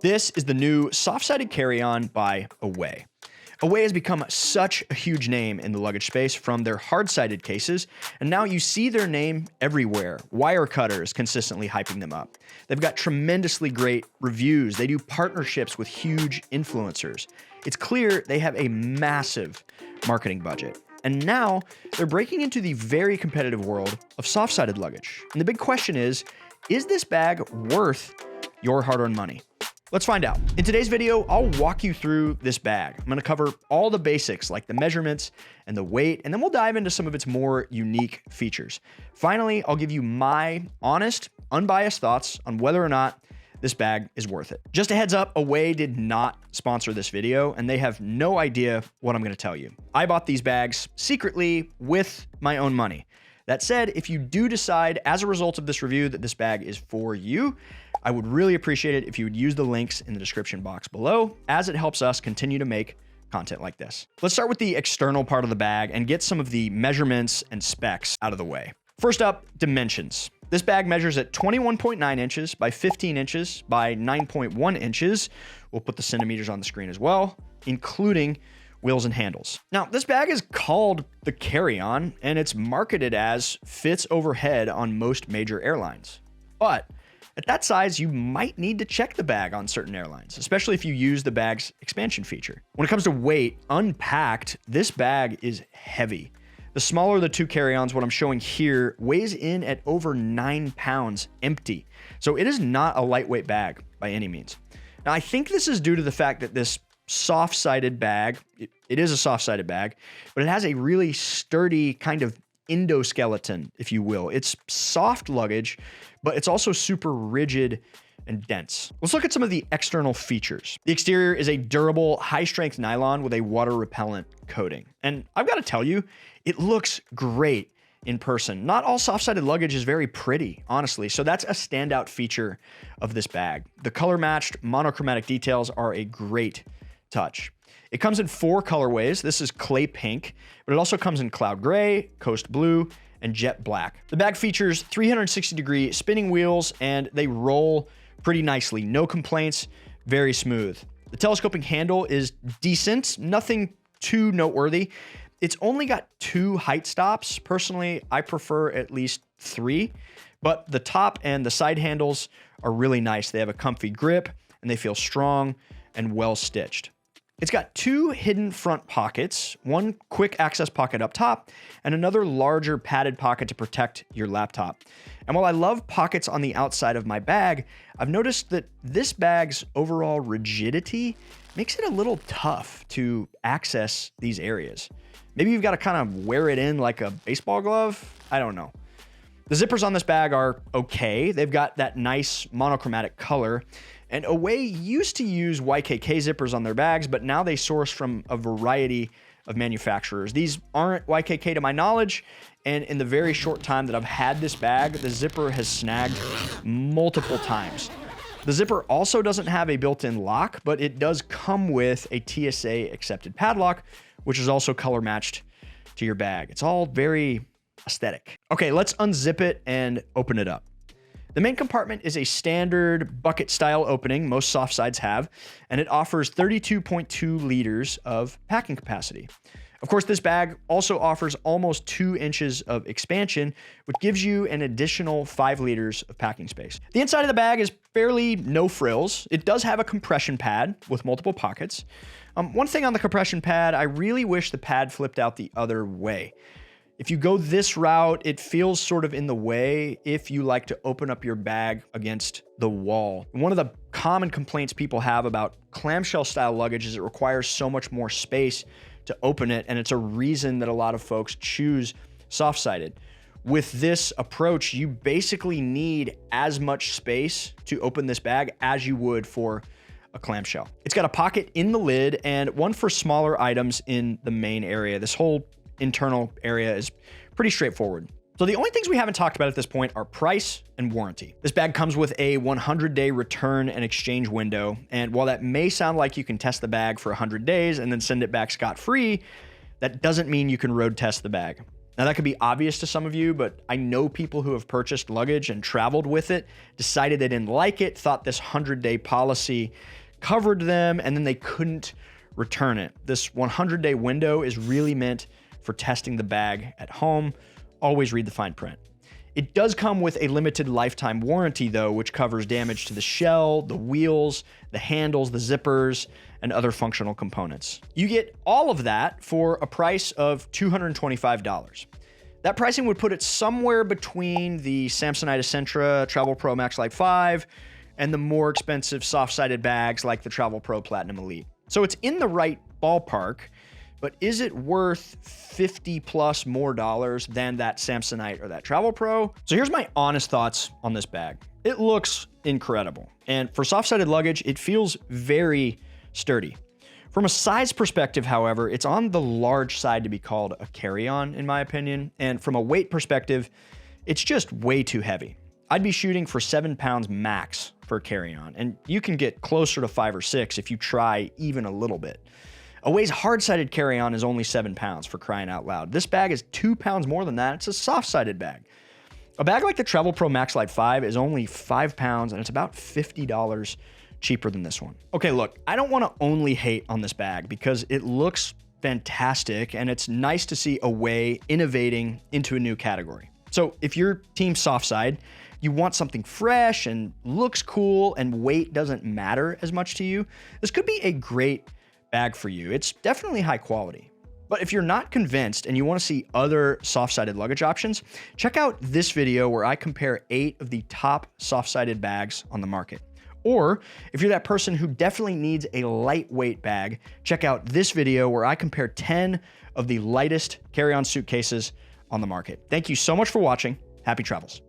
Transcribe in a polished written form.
This is the new soft-sided carry-on by Away. Away has become such a huge name in the luggage space from their hard-sided cases, and now you see their name everywhere. Wirecutter is consistently hyping them up. They've got tremendously great reviews. They do partnerships with huge influencers. It's clear they have a massive marketing budget. And now they're breaking into the very competitive world of soft-sided luggage. And the big question is this bag worth your hard-earned money? Let's find out. In today's video, I'll walk you through this bag. I'm going to cover all the basics like the measurements and the weight, and then we'll dive into some of its more unique features. Finally, I'll give you my honest, unbiased thoughts on whether or not this bag is worth it. Just a heads up, Away did not sponsor this video, and they have no idea what I'm going to tell you. I bought these bags secretly with my own money. That said, if you do decide as a result of this review that this bag is for you, I would really appreciate it if you would use the links in the description box below, as it helps us continue to make content like this. Let's start with the external part of the bag and get some of the measurements and specs out of the way. First up, dimensions. This bag measures at 21.9 inches by 15 inches by 9.1 inches. We'll put the centimeters on the screen as well, including wheels and handles. Now, this bag is called the carry-on, and it's marketed as fits overhead on most major airlines. But at that size, you might need to check the bag on certain airlines, especially if you use the bag's expansion feature. When it comes to weight, unpacked, this bag is heavy. The smaller of the two carry-ons, what I'm showing here, weighs in at over 9 pounds empty. So it is not a lightweight bag by any means. Now, I think this is due to the fact that this soft-sided bag, it is a soft-sided bag, but it has a really sturdy kind of endoskeleton, if you will. It's soft luggage, but it's also super rigid and dense. Let's look at some of the external features. The exterior is a durable, high-strength nylon with a water-repellent coating. And I've got to tell you, it looks great in person. Not all soft-sided luggage is very pretty, honestly, so that's a standout feature of this bag. The color-matched monochromatic details are a great touch. It comes in 4 colorways. This is clay pink, but it also comes in cloud gray, coast blue, and jet black. The bag features 360-degree spinning wheels, and they roll pretty nicely. No complaints, very smooth. The telescoping handle is decent, nothing too noteworthy. It's only got 2 height stops. Personally, I prefer at least 3, but the top and the side handles are really nice. They have a comfy grip, and they feel strong and well stitched. It's got 2 hidden front pockets, one quick access pocket up top, and another larger padded pocket to protect your laptop. And while I love pockets on the outside of my bag, I've noticed that this bag's overall rigidity makes it a little tough to access these areas. Maybe you've got to kind of wear it in like a baseball glove. I don't know. The zippers on this bag are okay. They've got that nice monochromatic color. And Away used to use YKK zippers on their bags, but now they source from a variety of manufacturers. These aren't YKK to my knowledge, and in the very short time that I've had this bag, the zipper has snagged multiple times. The zipper also doesn't have a built-in lock, but it does come with a TSA-accepted padlock, which is also color-matched to your bag. It's all very aesthetic. Okay, let's unzip it and open it up. The main compartment is a standard bucket-style opening most soft sides have, and it offers 32.2 liters of packing capacity. Of course, this bag also offers almost 2 inches of expansion, which gives you an additional 5 liters of packing space. The inside of the bag is fairly no frills. It does have a compression pad with multiple pockets. One thing on the compression pad, I really wish the pad flipped out the other way. If you go this route, it feels sort of in the way if you like to open up your bag against the wall. One of the common complaints people have about clamshell style luggage is it requires so much more space to open it, and it's a reason that a lot of folks choose soft-sided. With this approach, you basically need as much space to open this bag as you would for a clamshell. It's got a pocket in the lid and one for smaller items in the main area. This whole internal area is pretty straightforward. So the only things we haven't talked about at this point are price and warranty. This bag comes with a 100-day return and exchange window. And while that may sound like you can test the bag for 100 days and then send it back scot-free, that doesn't mean you can road test the bag. Now that could be obvious to some of you, but I know people who have purchased luggage and traveled with it, decided they didn't like it, thought this 100-day policy covered them, and then they couldn't return it. This 100-day window is really meant for testing the bag at home. Always read the fine print. It does come with a limited lifetime warranty though, which covers damage to the shell, the wheels, the handles, the zippers, and other functional components. You get all of that for a price of $225. That pricing would put it somewhere between the Samsonite Essentra Travel Pro Max Light 5 and the more expensive soft-sided bags like the Travel Pro Platinum Elite. So it's in the right ballpark, but is it worth 50 plus more dollars than that Samsonite or that Travel Pro? So here's my honest thoughts on this bag. It looks incredible. And for soft-sided luggage, it feels very sturdy. From a size perspective, however, it's on the large side to be called a carry-on, in my opinion. And from a weight perspective, it's just way too heavy. I'd be shooting for 7 pounds max for a carry-on, and you can get closer to 5 or 6 if you try even a little bit. Away's hard-sided carry-on is only 7 pounds, for crying out loud. This bag is 2 pounds more than that. It's a soft-sided bag. A bag like the Travel Pro Max Light 5 is only 5 pounds, and it's about $50 cheaper than this one. Okay, look, I don't want to only hate on this bag because it looks fantastic, and it's nice to see Away innovating into a new category. So if you're Team Softside, you want something fresh and looks cool and weight doesn't matter as much to you, this could be a great bag for you. It's definitely high quality. But if you're not convinced and you want to see other soft-sided luggage options, check out this video where I compare 8 of the top soft-sided bags on the market. Or if you're that person who definitely needs a lightweight bag, check out this video where I compare 10 of the lightest carry-on suitcases on the market. Thank you so much for watching. Happy travels.